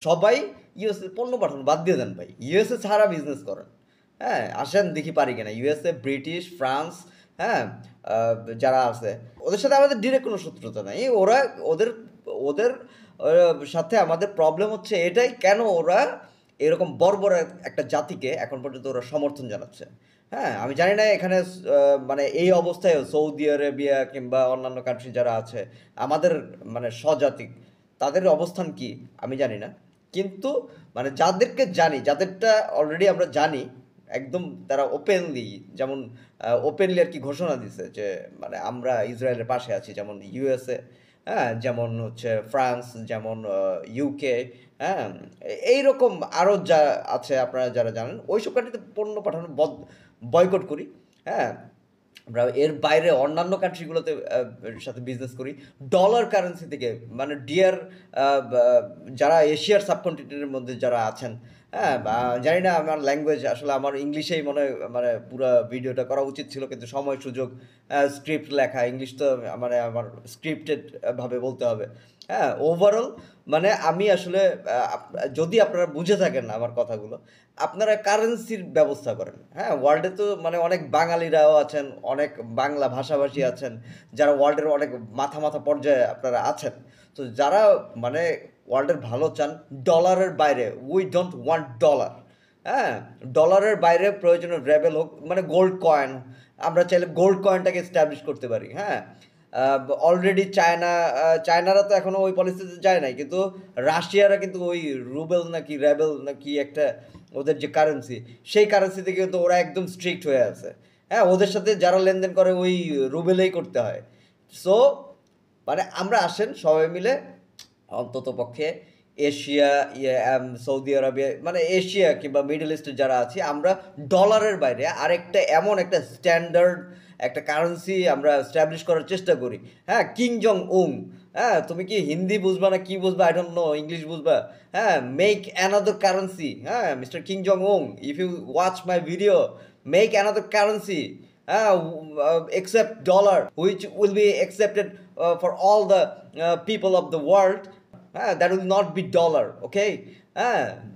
সবাই ইউএসএ পণ্য পাঠানো বাদ দিয়ে দেন ভাই। ইউএসএ ছাড়া বিজনেস করেন। হ্যাঁ? আসেন দেখি পারি কিনা। ইউএসএ, ব্রিটিশ, ফ্রান্স, হ্যাঁ? আ যারা আছে ওদের সাথে আমাদের ডিরেক্ট কোনো শত্রুতা নাই। ওরা ওদের ওদের আ সাথে আমাদের প্রবলেম হচ্ছে এটাই কেন ওরা এরকম বর্বর একটা জাতিকে এখন পর্যন্ত ওরা সমর্থন জানাচ্ছে। হ্যাঁ? আমি জানি না এখানে মানে এই অবস্থায় সৌদি আরেবিয়া কিংবা অন্যান্য কান্ট্রি যারা আছে আমাদের মানে স্বজাতিক তাদের অবস্থান কি আমি জানি না। কিন্তু মানে যাদেরকে জানি, যাদেরটা অলরেডি আমরা জানি, একদম তারা ওপেনলি যেমন ওপেনলি আরকি ঘোষণা দিছে যে মানে আমরা ইসরায়েলের পাশে আছি। যেমন ইউএসএ, হ্যাঁ? যেমন হচ্ছে ফ্রান্স, যেমন ইউকে, হ্যাঁ? এইরকম আরো যা আছে আপনারা যারা জানেন, ওইসব কান্ট্রিতে পণ্য পাঠানো বয়কট করি, হ্যাঁ? আমরা এর বাইরে অন্যান্য কান্ট্রিগুলোতে সাথে বিজনেস করি। ডলার কারেন্সি থেকে মানে ডিয়ার বা যারা এশিয়ার সাবকন্টিনেন্টের মধ্যে যারা আছেন, হ্যাঁ? বা জানি না আমার ল্যাঙ্গুয়েজ আসলে আমার ইংলিশেই মনে হয় মানে পুরা ভিডিওটা করা উচিত ছিল। কিন্তু সময় সুযোগ, স্ক্রিপ্ট লেখা, ইংলিশ তো মানে আমার স্ক্রিপ্টেড ভাবে বলতে হবে। হ্যাঁ? ওভারঅল মানে আমি আসলে যদি আপনারা বুঝে থাকেন আমার কথাগুলো, আপনারা কারেন্সির ব্যবস্থা করেন। হ্যাঁ? ওয়ার্ল্ডে তো মানে অনেক বাঙালিরাও আছেন, অনেক বাংলা ভাষাভাষী আছেন, যারা ওয়ার্ল্ডের অনেক মাথা পর্যায়ে আপনারা আছেন। তো যারা মানে ওয়ার্ল্ডের ভালো চান, ডলারের বাইরে উই ডোন্ট ওয়ান্ট ডলার। হ্যাঁ? ডলারের বাইরে প্রয়োজনে রেবেল হোক, মানে গোল্ড কয়েন। আমরা চাইলে গোল্ড কয়েনটাকে এস্টাবলিশ করতে পারি। হ্যাঁ? অলরেডি চায়নারা তো এখনো ওই পলিসিতে যায় নাই। কিন্তু রাশিয়ারা কিন্তু ওই রুবেল নাকি রেবেল নাকি একটা ওদের যে কারেন্সি, সেই কারেন্সিতে কিন্তু ওরা একদম স্ট্রিক্ট হয়ে আছে। হ্যাঁ? ওদের সাথে যারা লেনদেন করে ওই রুবেলেই করতে হয়। সো মানে আমরা আসেন সবাই মিলে অন্ততপক্ষে এশিয়া, সৌদি আরবিয়া মানে এশিয়া কিংবা মিডল ইস্টে যারা আছি আমরা ডলারের বাইরে আরেকটা এমন একটা স্ট্যান্ডার্ড একটা কারেন্সি আমরা এস্টাবলিশ করার চেষ্টা করি। হ্যাঁ? কিং জং উং, হ্যাঁ? তুমি কি হিন্দি বুঝবা না কি বুঝবা? I don't know, ইংলিশ বুঝবা? হ্যাঁ? মেক অ্যানাদার কারেন্সি, হ্যাঁ? Mister Kim Jong Un, if you watch my video, make another currency, accept dollar, which will be accepted for all the people of the world. That will not be dollar, okay?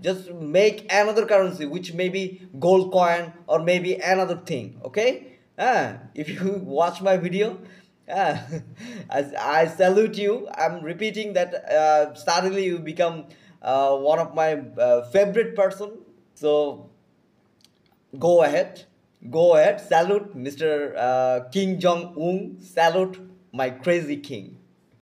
Just make another currency which may be gold coin or maybe another thing, okay? If you watch my video, uh, I salute you. I'm repeating that suddenly you become one of my favorite person. So go ahead, go ahead, salute Mr. King Jong Un, salute my crazy king.